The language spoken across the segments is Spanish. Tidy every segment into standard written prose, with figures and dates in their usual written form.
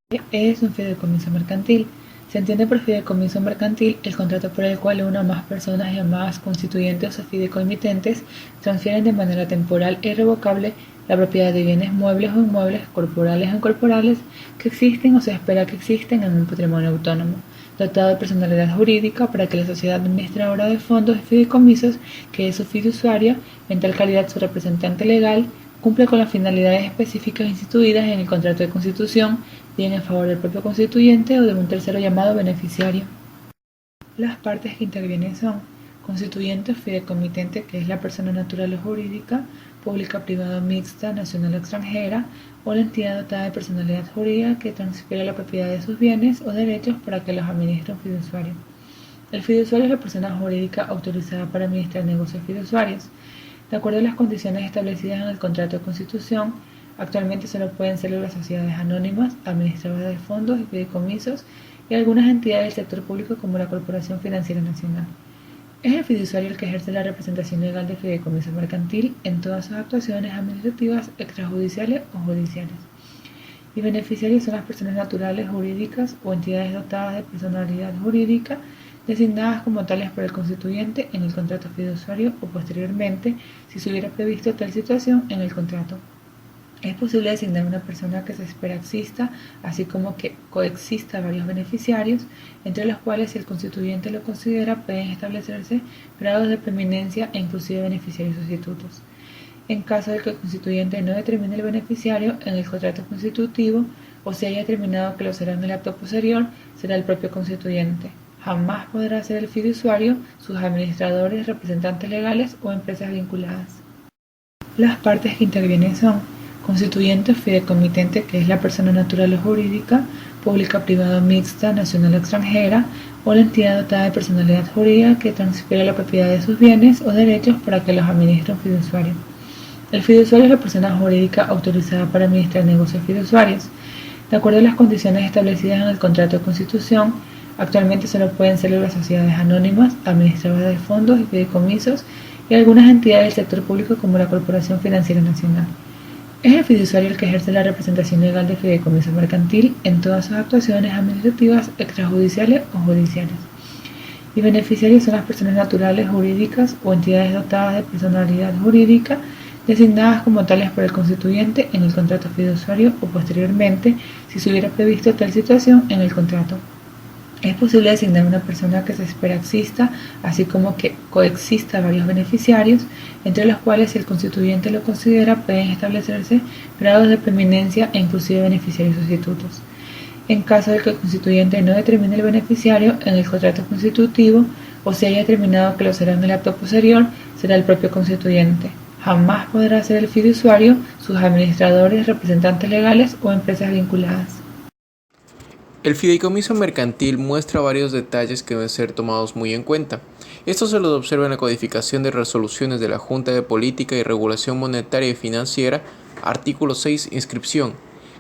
¿Qué es un fideicomiso mercantil? Se entiende por fideicomiso mercantil el contrato por el cual una o más personas llamadas constituyentes o fideicomitentes transfieren de manera temporal e irrevocable la propiedad de bienes muebles o inmuebles, corporales o incorporales, que existen o se espera que existen en un patrimonio autónomo, dotado de personalidad jurídica para que la sociedad administradora de fondos y fideicomisos, que es su fiduciaria, en tal calidad su representante legal, cumple con las finalidades específicas instituidas en el contrato de constitución, bien en favor del propio constituyente o de un tercero llamado beneficiario. Las partes que intervienen son constituyente o fideicomitente, que es la persona natural o jurídica, pública, privada, mixta, nacional o extranjera, o la entidad dotada de personalidad jurídica que transfiere la propiedad de sus bienes o derechos para que los administre un fiduciario. El fiduciario es la persona jurídica autorizada para administrar negocios fiduciarios. De acuerdo a las condiciones establecidas en el contrato de constitución, actualmente solo pueden ser las sociedades anónimas, administradoras de fondos y fideicomisos y algunas entidades del sector público como la Corporación Financiera Nacional. Es el fiduciario el que ejerce la representación legal de fideicomiso mercantil en todas sus actuaciones administrativas, extrajudiciales o judiciales. Y beneficiarios son las personas naturales, jurídicas o entidades dotadas de personalidad jurídica designadas como tales por el constituyente en el contrato fiduciario o posteriormente, si se hubiera previsto tal situación en el contrato. Es posible designar una persona que se espera exista, así como que coexista varios beneficiarios, entre los cuales, si el constituyente lo considera, pueden establecerse grados de preeminencia e inclusive beneficiarios sustitutos. En caso de que el constituyente no determine el beneficiario en el contrato constitutivo o se haya determinado que lo será en el acto posterior, será el propio constituyente. Jamás podrá ser el fiduciario, sus administradores, representantes legales o empresas vinculadas. Las partes que intervienen son constituyente o fideicomitente, que es la persona natural o jurídica, pública, privada, mixta, nacional o extranjera, o la entidad dotada de personalidad jurídica que transfiere la propiedad de sus bienes o derechos para que los administre un fiduciario. El fiduciario es la persona jurídica autorizada para administrar negocios fiduciarios. De acuerdo a las condiciones establecidas en el contrato de constitución, actualmente solo pueden ser las sociedades anónimas, administradoras de fondos y fideicomisos y algunas entidades del sector público como la Corporación Financiera Nacional. Es el fiduciario el que ejerce la representación legal de fideicomiso mercantil en todas sus actuaciones administrativas, extrajudiciales o judiciales. Y beneficiarios son las personas naturales, jurídicas o entidades dotadas de personalidad jurídica designadas como tales por el constituyente en el contrato fiduciario o posteriormente, si se hubiera previsto tal situación en el contrato. Es posible designar una persona que se espera exista, así como que coexista varios beneficiarios, entre los cuales, si el constituyente lo considera, pueden establecerse grados de preeminencia e inclusive beneficiarios sustitutos. En caso de que el constituyente no determine el beneficiario en el contrato constitutivo o se haya determinado que lo será en el acto posterior, será el propio constituyente. Jamás podrá ser el fiduciario, sus administradores, representantes legales o empresas vinculadas. El fideicomiso mercantil muestra varios detalles que deben ser tomados muy en cuenta. Esto se los observa en la codificación de resoluciones de la Junta de Política y Regulación Monetaria y Financiera, artículo 6, inscripción,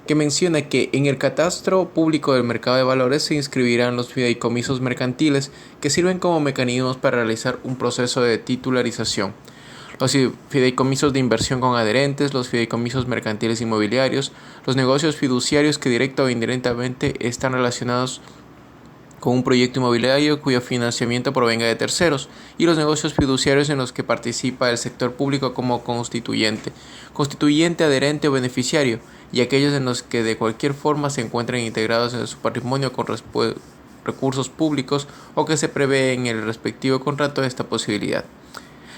que menciona que en el catastro público del mercado de valores se inscribirán los fideicomisos mercantiles que sirven como mecanismos para realizar un proceso de titularización. Los fideicomisos de inversión con adherentes, los fideicomisos mercantiles inmobiliarios, los negocios fiduciarios que directa o indirectamente están relacionados con un proyecto inmobiliario cuyo financiamiento provenga de terceros, y los negocios fiduciarios en los que participa el sector público como constituyente, adherente o beneficiario, y aquellos en los que de cualquier forma se encuentren integrados en su patrimonio con recursos públicos o que se prevé en el respectivo contrato esta posibilidad.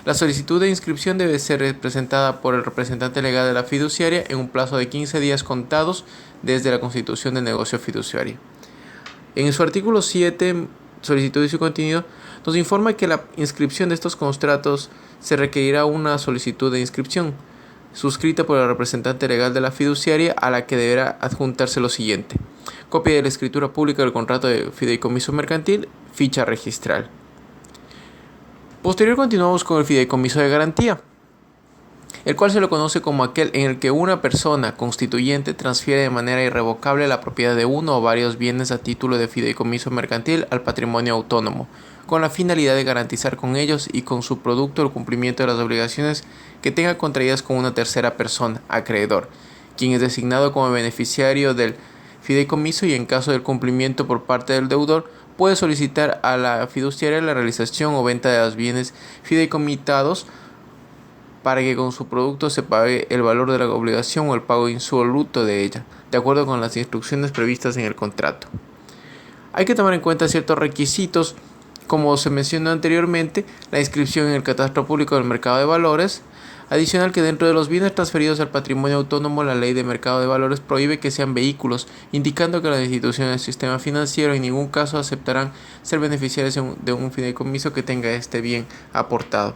La solicitud de inscripción debe ser presentada por el representante legal de la fiduciaria en un plazo de 15 días contados desde la constitución del negocio fiduciario. En su artículo 7, solicitud y su contenido, nos informa que la inscripción de estos contratos se requerirá una solicitud de inscripción suscrita por el representante legal de la fiduciaria, a la que deberá adjuntarse lo siguiente: copia de la escritura pública del contrato de fideicomiso mercantil, ficha registral. Posterior continuamos con el fideicomiso de garantía, el cual se lo conoce como aquel en el que una persona constituyente transfiere de manera irrevocable la propiedad de uno o varios bienes a título de fideicomiso mercantil al patrimonio autónomo, con la finalidad de garantizar con ellos y con su producto el cumplimiento de las obligaciones que tenga contraídas con una tercera persona, acreedor, quien es designado como beneficiario del fideicomiso y en caso del cumplimiento por parte del deudor, puede solicitar a la fiduciaria la realización o venta de los bienes fideicomitados para que con su producto se pague el valor de la obligación o el pago insoluto de ella, de acuerdo con las instrucciones previstas en el contrato. Hay que tomar en cuenta ciertos requisitos, como se mencionó anteriormente, la inscripción en el Catastro Público del Mercado de Valores. Adicional que dentro de los bienes transferidos al patrimonio autónomo, la Ley de Mercado de Valores prohíbe que sean vehículos, indicando que las instituciones del sistema financiero en ningún caso aceptarán ser beneficiarias de un fideicomiso que tenga este bien aportado.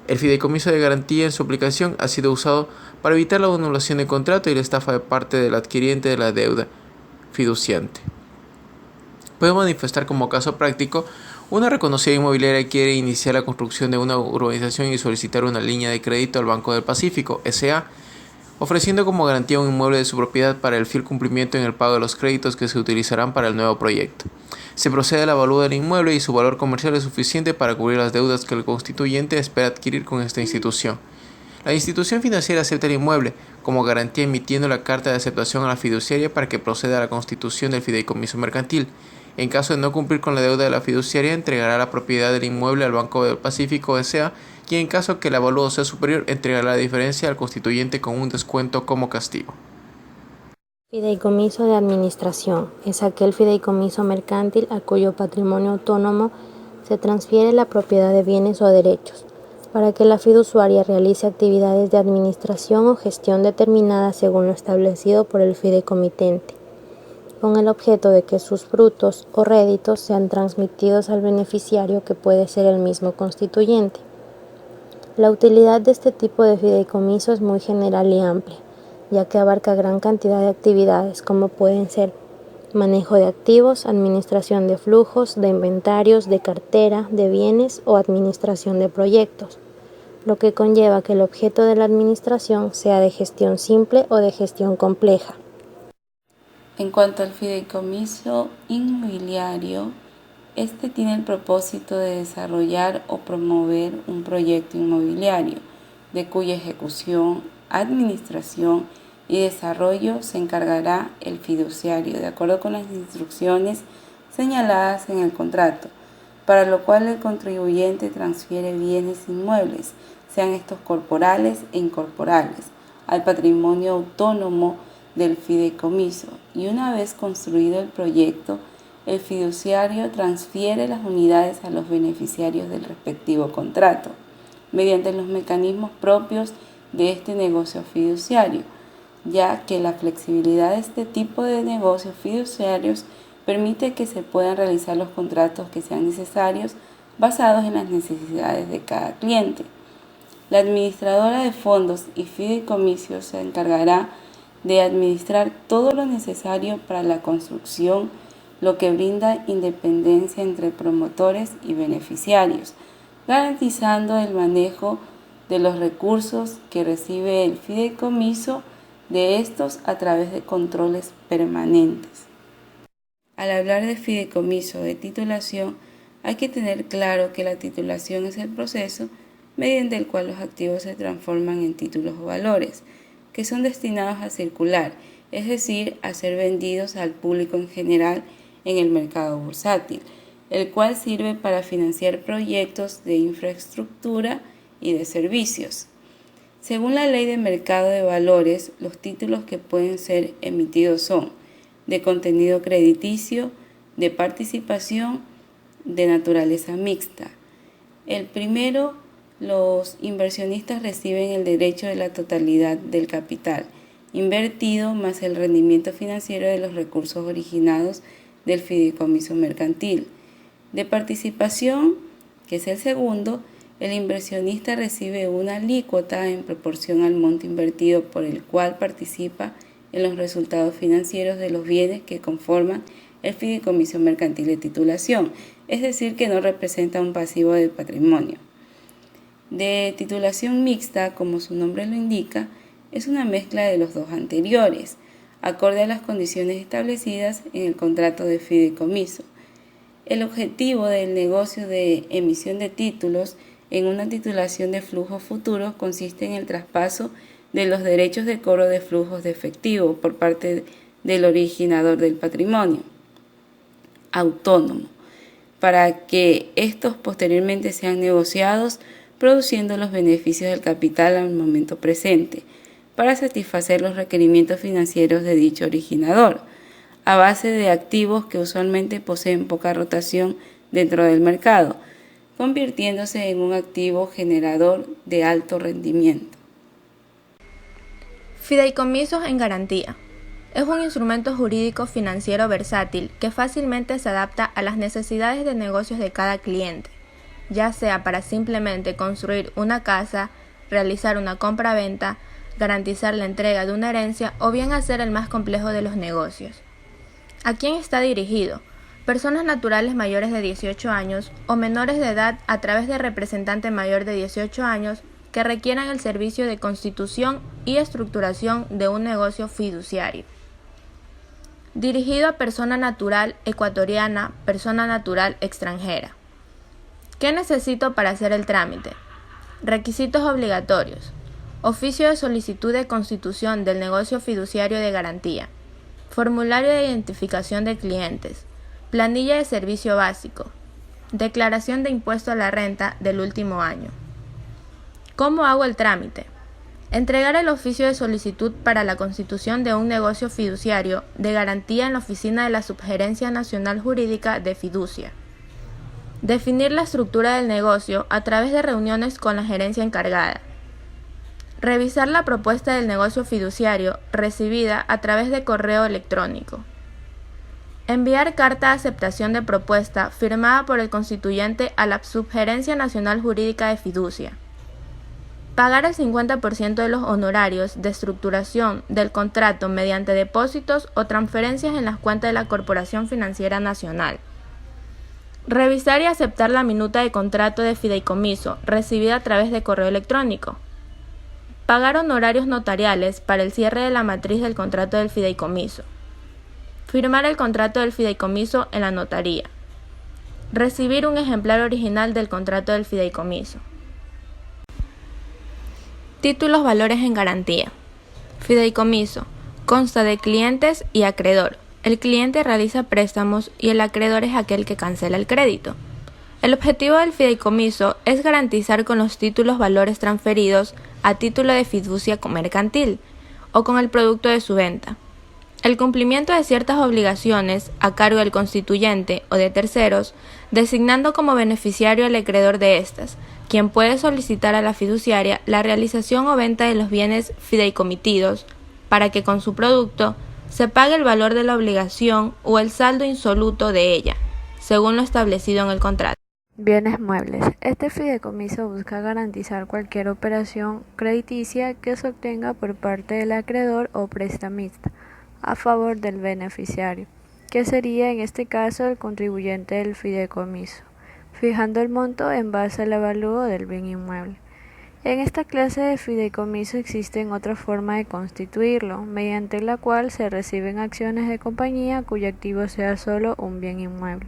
El fideicomiso de garantía en su aplicación ha sido usado para evitar la anulación de contrato y la estafa de parte del adquiriente de la deuda fiduciante. Puede manifestar como caso práctico: una reconocida inmobiliaria quiere iniciar la construcción de una urbanización y solicitar una línea de crédito al Banco del Pacífico, S.A., ofreciendo como garantía un inmueble de su propiedad para el fiel cumplimiento en el pago de los créditos que se utilizarán para el nuevo proyecto. Se procede al avalúo del inmueble y su valor comercial es suficiente para cubrir las deudas que el constituyente espera adquirir con esta institución. La institución financiera acepta el inmueble como garantía emitiendo la carta de aceptación a la fiduciaria para que proceda a la constitución del fideicomiso mercantil. En caso de no cumplir con la deuda de la fiduciaria, entregará la propiedad del inmueble al Banco del Pacífico S.A. y en caso que el avalúo sea superior, entregará la diferencia al constituyente con un descuento como castigo. Fideicomiso de administración es aquel fideicomiso mercantil a cuyo patrimonio autónomo se transfiere la propiedad de bienes o derechos, para que la fiduciaria realice actividades de administración o gestión determinadas según lo establecido por el fideicomitente, con el objeto de que sus frutos o réditos sean transmitidos al beneficiario, que puede ser el mismo constituyente. La utilidad de este tipo de fideicomiso es muy general y amplia, ya que abarca gran cantidad de actividades como pueden ser manejo de activos, administración de flujos, de inventarios, de cartera, de bienes o administración de proyectos, lo que conlleva que el objeto de la administración sea de gestión simple o de gestión compleja. En cuanto al fideicomiso inmobiliario, este tiene el propósito de desarrollar o promover un proyecto inmobiliario, de cuya ejecución, administración y desarrollo se encargará el fiduciario, de acuerdo con las instrucciones señaladas en el contrato, para lo cual el contribuyente transfiere bienes inmuebles, sean estos corporales e incorporales, al patrimonio autónomo del fideicomiso, y una vez construido el proyecto, el fiduciario transfiere las unidades a los beneficiarios del respectivo contrato, mediante los mecanismos propios de este negocio fiduciario, ya que la flexibilidad de este tipo de negocios fiduciarios permite que se puedan realizar los contratos que sean necesarios basados en las necesidades de cada cliente. La administradora de fondos y fideicomisos se encargará de administrar todo lo necesario para la construcción, lo que brinda independencia entre promotores y beneficiarios, garantizando el manejo de los recursos que recibe el fideicomiso de estos a través de controles permanentes. Al hablar de fideicomiso de titulación, hay que tener claro que la titulación es el proceso mediante el cual los activos se transforman en títulos o valores, que son destinados a circular, es decir, a ser vendidos al público en general en el mercado bursátil, el cual sirve para financiar proyectos de infraestructura y de servicios. Según la Ley de Mercado de Valores, los títulos que pueden ser emitidos son de contenido crediticio, de participación, de naturaleza mixta. El primero, los inversionistas reciben el derecho de la totalidad del capital invertido más el rendimiento financiero de los recursos originados del fideicomiso mercantil. De participación, que es el segundo, el inversionista recibe una alícuota en proporción al monto invertido por el cual participa en los resultados financieros de los bienes que conforman el fideicomiso mercantil de titulación, es decir, que no representa un pasivo del patrimonio. De titulación mixta, como su nombre lo indica, es una mezcla de los dos anteriores, acorde a las condiciones establecidas en el contrato de fideicomiso. El objetivo del negocio de emisión de títulos en una titulación de flujos futuros consiste en el traspaso de los derechos de cobro de flujos de efectivo por parte del originador del patrimonio autónomo, para que estos posteriormente sean negociados, produciendo los beneficios del capital al momento presente, para satisfacer los requerimientos financieros de dicho originador, a base de activos que usualmente poseen poca rotación dentro del mercado, convirtiéndose en un activo generador de alto rendimiento. Fideicomisos en garantía. Es un instrumento jurídico financiero versátil que fácilmente se adapta a las necesidades de negocios de cada cliente, ya sea para simplemente construir una casa, realizar una compra-venta, garantizar la entrega de una herencia o bien hacer el más complejo de los negocios. ¿A quién está dirigido? Personas naturales mayores de 18 años o menores de edad a través de representante mayor de 18 años que requieran el servicio de constitución y estructuración de un negocio fiduciario. Dirigido a persona natural ecuatoriana, persona natural extranjera. ¿Qué necesito para hacer el trámite? Requisitos obligatorios. Oficio de solicitud de constitución del negocio fiduciario de garantía. Formulario de identificación de clientes. Planilla de servicio básico. Declaración de impuesto a la renta del último año. ¿Cómo hago el trámite? Entregar el oficio de solicitud para la constitución de un negocio fiduciario de garantía en la oficina de la Subgerencia Nacional Jurídica de Fiducia. Definir la estructura del negocio a través de reuniones con la gerencia encargada. Revisar la propuesta del negocio fiduciario recibida a través de correo electrónico. Enviar carta de aceptación de propuesta firmada por el constituyente a la Subgerencia Nacional Jurídica de Fiducia. Pagar el 50% de los honorarios de estructuración del contrato mediante depósitos o transferencias en las cuentas de la Corporación Financiera Nacional. Revisar y aceptar la minuta de contrato de fideicomiso recibida a través de correo electrónico. Pagar honorarios notariales para el cierre de la matriz del contrato del fideicomiso. Firmar el contrato del fideicomiso en la notaría. Recibir un ejemplar original del contrato del fideicomiso. Títulos valores en garantía. Fideicomiso. Consta de clientes y acreedor. El cliente realiza préstamos y el acreedor es aquel que cancela el crédito. El objetivo del fideicomiso es garantizar con los títulos valores transferidos a título de fiducia mercantil o con el producto de su venta. El cumplimiento de ciertas obligaciones a cargo del constituyente o de terceros, designando como beneficiario al acreedor de estas, quien puede solicitar a la fiduciaria la realización o venta de los bienes fideicomitidos para que con su producto se pague el valor de la obligación o el saldo insoluto de ella, según lo establecido en el contrato. Bienes muebles. Este fideicomiso busca garantizar cualquier operación crediticia que se obtenga por parte del acreedor o prestamista a favor del beneficiario, que sería en este caso el contribuyente del fideicomiso, fijando el monto en base al avalúo del bien inmueble. En esta clase de fideicomiso existen otra forma de constituirlo, mediante la cual se reciben acciones de compañía cuyo activo sea solo un bien inmueble.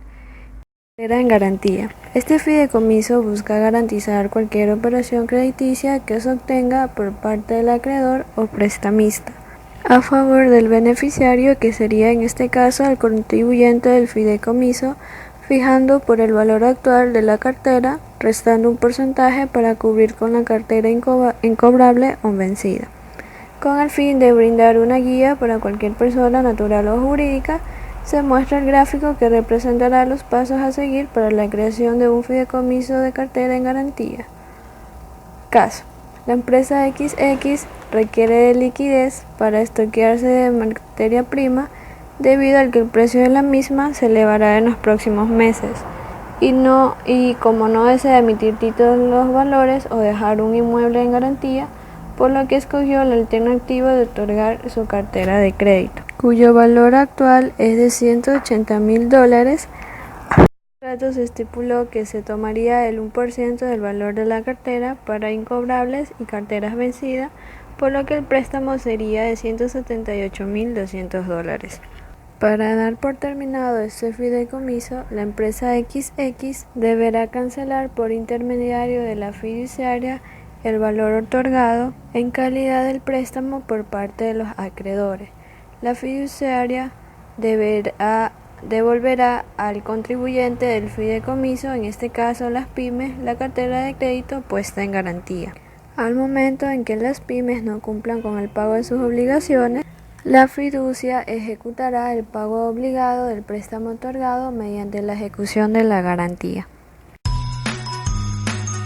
Cartera en garantía. Este fideicomiso busca garantizar cualquier operación crediticia que se obtenga por parte del acreedor o prestamista a favor del beneficiario, que sería en este caso el contribuyente del fideicomiso, fijando por el valor actual de la cartera, restando un porcentaje para cubrir con la cartera incobrable o vencida, con el fin de brindar una guía para cualquier persona natural o jurídica. Se muestra el gráfico que representará los pasos a seguir para la creación de un fideicomiso de cartera en garantía. Caso: la empresa XX requiere de liquidez para estoquearse de materia prima, debido al que el precio de la misma se elevará en los próximos meses, y como no desea emitir títulos de los valores o dejar un inmueble en garantía, por lo que escogió la alternativa de otorgar su cartera de crédito, cuyo valor actual es de $180,000. En el contrato se estipuló que se tomaría el 1% del valor de la cartera para incobrables y carteras vencidas, por lo que el préstamo sería de $178,200. Para dar por terminado este fideicomiso, la empresa XX deberá cancelar por intermediario de la fiduciaria el valor otorgado en calidad del préstamo por parte de los acreedores, La fiduciaria devolverá al contribuyente del fideicomiso, en este caso las pymes, la cartera de crédito puesta en garantía. Al momento en que las pymes no cumplan con el pago de sus obligaciones, la fiducia ejecutará el pago obligado del préstamo otorgado mediante la ejecución de la garantía.